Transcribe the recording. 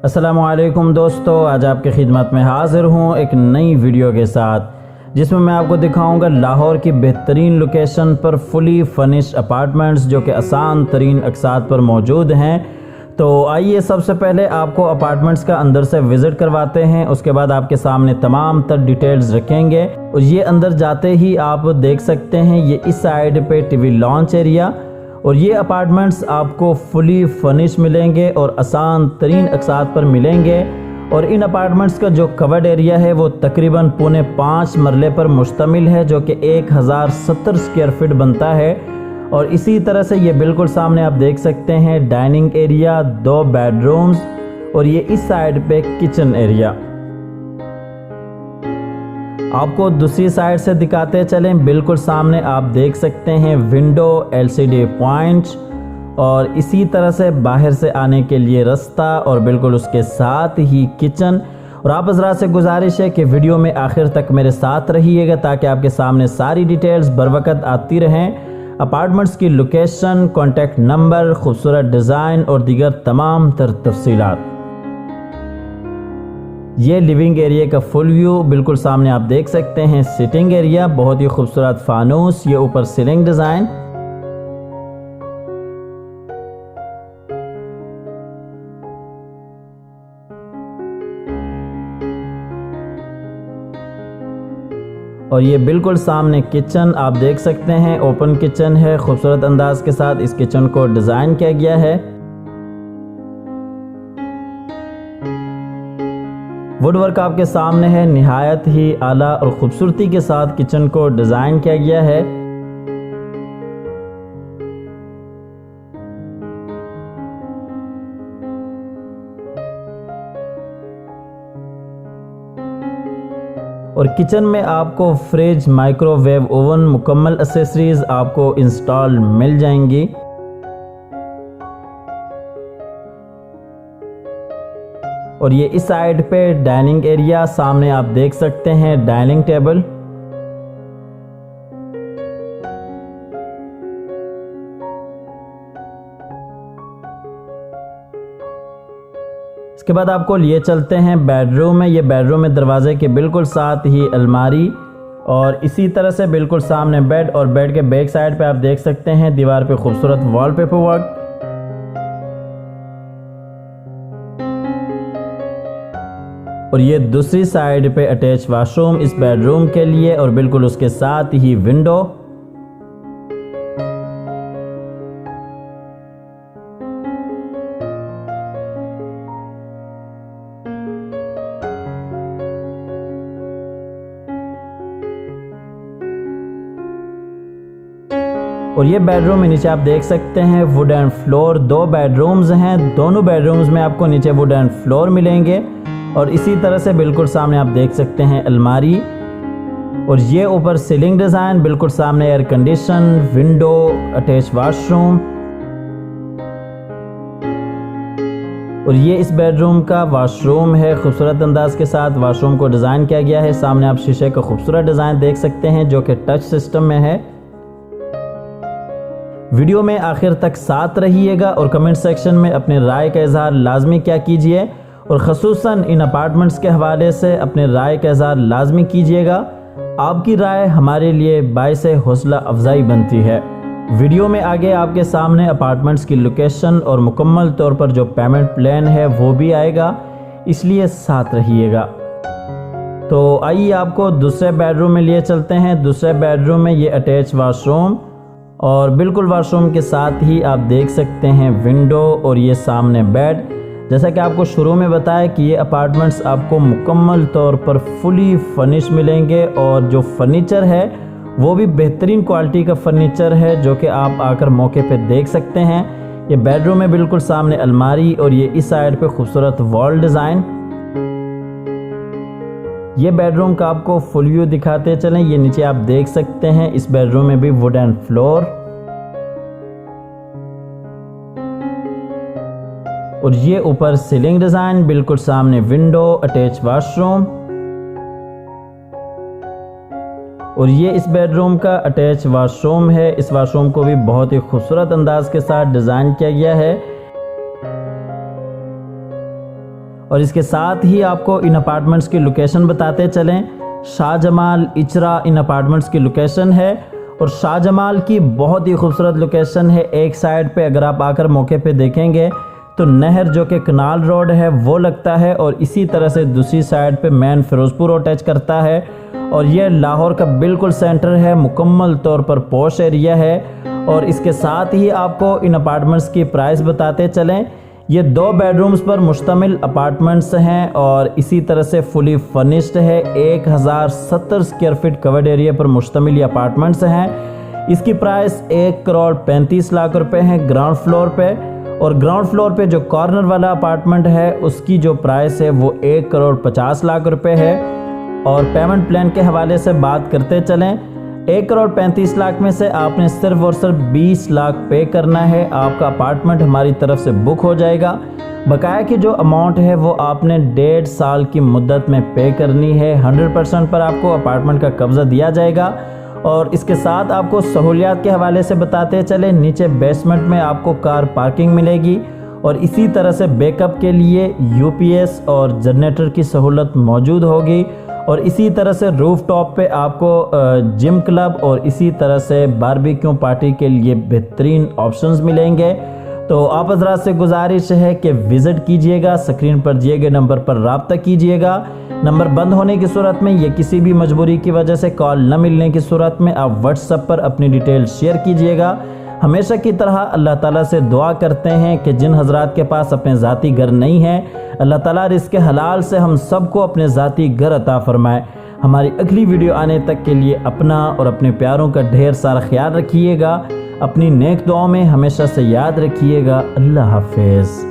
अस्सलामुअलैकुम दोस्तों, आज आपकी खिदमत में हाज़िर हूँ एक नई वीडियो के साथ जिसमें मैं आपको दिखाऊंगा लाहौर की बेहतरीन लोकेशन पर फुली फर्निश्ड अपार्टमेंट्स जो कि आसान तरीन अक़सात पर मौजूद हैं। तो आइए सबसे पहले आपको अपार्टमेंट्स का अंदर से विज़िट करवाते हैं, उसके बाद आपके सामने तमाम तर डिटेल्स रखेंगे। और ये अंदर जाते ही आप देख सकते हैं ये इस साइड पे टीवी लॉन्च एरिया, और ये अपार्टमेंट्स आपको फुली फर्निश मिलेंगे और आसान तरीन अक़सात पर मिलेंगे। और इन अपार्टमेंट्स का जो कवर्ड एरिया है वो तकरीबन 5.25 मरले पर मुश्तमिल है, जो कि 1070 स्क्वायर फीट बनता है। और इसी तरह से ये बिल्कुल सामने आप देख सकते हैं डाइनिंग एरिया, 2 बेडरूम्स, और ये इस साइड पे किचन एरिया। आपको दूसरी साइड से दिखाते चलें, बिल्कुल सामने आप देख सकते हैं विंडो, LCD पॉइंट, और इसी तरह से बाहर से आने के लिए रास्ता, और बिल्कुल उसके साथ ही किचन। और आप हज़रात से गुजारिश है कि वीडियो में आखिर तक मेरे साथ रहिएगा ताकि आपके सामने सारी डिटेल्स बर वक्त आती रहें। अपार्टमेंट्स की लोकेशन, कॉन्टैक्ट नंबर, खूबसूरत डिज़ाइन और दीगर तमाम तर तफसीलात। ये लिविंग एरिया का फुल व्यू, बिल्कुल सामने आप देख सकते हैं सिटिंग एरिया, बहुत ही खूबसूरत फानूस, ये ऊपर सीलिंग डिज़ाइन। और ये बिल्कुल सामने किचन आप देख सकते हैं, ओपन किचन है, खूबसूरत अंदाज के साथ इस किचन को डिज़ाइन किया गया है। वुडवर्क आपके सामने है, निहायत ही आला और खूबसूरती के साथ किचन को डिज़ाइन किया गया है। और किचन में आपको फ्रिज, माइक्रोवेव ओवन, मुकम्मल एक्सेसरीज आपको इंस्टॉल मिल जाएंगी। और ये इस साइड पे डाइनिंग एरिया, सामने आप देख सकते हैं डाइनिंग टेबल। इसके बाद आपको लिए चलते हैं बेडरूम में। ये बेडरूम में दरवाजे के बिल्कुल साथ ही अलमारी, और इसी तरह से बिल्कुल सामने बेड, और बेड के बैक साइड पे आप देख सकते हैं दीवार पे खूबसूरत वॉलपेपर वर्क। और ये दूसरी साइड पे अटैच वॉशरूम इस बेडरूम के लिए, और बिल्कुल उसके साथ ही विंडो। और ये बेडरूम में नीचे आप देख सकते हैं वुड एंड फ्लोर, 2 बेडरूम्स हैं, दोनों बेडरूम्स में आपको नीचे वुड एंड फ्लोर मिलेंगे। और इसी तरह से बिल्कुल सामने आप देख सकते हैं अलमारी, और ये ऊपर सीलिंग डिज़ाइन, बिल्कुल सामने air condition, window, attach washroom. और ये इस बेडरूम का वॉशरूम है, खूबसूरत अंदाज के साथ वॉशरूम को डिज़ाइन किया गया है। सामने आप शीशे का खूबसूरत डिज़ाइन देख सकते हैं जो कि टच सिस्टम में है। वीडियो में आखिर तक साथ रहिएगा और कमेंट सेक्शन में अपने राय का इजहार लाजमी क्या कीजिए, और ख़ुसूसन इन अपार्टमेंट्स के हवाले से अपने राय का इज़हार लाजमी कीजिएगा। आपकी राय हमारे लिए बाइसे हौसला अफजाई बनती है। वीडियो में आगे आपके सामने अपार्टमेंट्स की लोकेशन और मुकम्मल तौर पर जो पेमेंट प्लान है वो भी आएगा, इसलिए साथ रहिएगा। तो आइए आपको दूसरे बेडरूम में लिए चलते हैं। दूसरे बेडरूम में ये अटैच वॉशरूम, और बिल्कुल वॉशरूम के साथ ही आप देख सकते हैं विंडो, और ये सामने बेड। जैसा कि आपको शुरू में बताया कि ये अपार्टमेंट्स आपको मुकम्मल तौर पर फुली फर्निश मिलेंगे, और जो फर्नीचर है वो भी बेहतरीन क्वालिटी का फर्नीचर है जो कि आप आकर मौके पे देख सकते हैं। ये बेडरूम में बिल्कुल सामने अलमारी, और ये इस साइड पे खूबसूरत वॉल डिज़ाइन। ये बेडरूम का आपको फुल व्यू दिखाते चलें। ये नीचे आप देख सकते हैं इस बेडरूम में भी वुड एंड फ्लोर, और ये ऊपर सीलिंग डिज़ाइन, बिल्कुल सामने विंडो, अटैच वॉशरूम। और ये इस बेडरूम का अटैच वॉशरूम है। इस वॉशरूम को भी बहुत ही खूबसूरत अंदाज के साथ डिज़ाइन किया गया है। और इसके साथ ही आपको इन अपार्टमेंट्स की लोकेशन बताते चलें। शाहजमाल इचरा इन अपार्टमेंट्स की लोकेशन है और शाहजमाल की बहुत ही खूबसूरत लोकेशन है। एक साइड पे अगर आप आकर मौके पे देखेंगे तो नहर जो कि कनाल रोड है वो लगता है और इसी तरह से दूसरी साइड पे मेन फिरोजपुर रोड टच करता है और ये लाहौर का बिल्कुल सेंटर है, मुकम्मल तौर पर पॉश एरिया है। और इसके साथ ही आपको इन अपार्टमेंट्स की प्राइस बताते चलें। ये 2 बेडरूम्स पर मुश्तमिल अपार्टमेंट्स हैं और इसी तरह से फुली फर्निश्ड है। 1070 स्क्वायर फीट कवर्ड एरिया पर मुश्तमिल ये अपार्टमेंट्स हैं। इसकी प्राइस 1,35 लाख रुपए है ग्राउंड फ्लोर पे और ग्राउंड फ्लोर पे जो कॉर्नर वाला अपार्टमेंट है उसकी जो प्राइस है वो 1,50 लाख रुपए है। और पेमेंट प्लान के हवाले से बात करते चलें, 1,35 लाख में से आपने सिर्फ और सिर्फ 20 लाख पे करना है, आपका अपार्टमेंट हमारी तरफ से बुक हो जाएगा। बकाया की जो अमाउंट है वो आपने 1.5 साल की मुद्दत में पे करनी है। 100% पर आपको अपार्टमेंट का कब्जा दिया जाएगा। और इसके साथ आपको सहूलियात के हवाले से बताते चले, नीचे बेसमेंट में आपको कार पार्किंग मिलेगी और इसी तरह से बैकअप के लिए यूपीएस और जनरेटर की सहूलत मौजूद होगी और इसी तरह से रूफ टॉप पे आपको जिम क्लब और इसी तरह से बारबेक्यू पार्टी के लिए बेहतरीन ऑप्शंस मिलेंगे। तो आप हज़रात से गुजारिश है कि विज़िट कीजिएगा, स्क्रीन पर दिए गए नंबर पर राब्ता कीजिएगा। नंबर बंद होने की सूरत में या किसी भी मजबूरी की वजह से कॉल न मिलने की सूरत में आप व्हाट्सएप पर अपनी डिटेल शेयर कीजिएगा। हमेशा की तरह अल्लाह ताला से दुआ करते हैं कि जिन हजरात के पास अपने ज़ाती घर नहीं है, अल्लाह ताला रिज़्क़ हलाल से हम सबको अपने ज़ाती घर अता फरमाए। हमारी अगली वीडियो आने तक के लिए अपना और अपने प्यारों का ढेर सारा ख्याल रखिएगा। अपनी नेक दुआओं में हमेशा से याद रखिएगा। अल्लाह हाफिज़।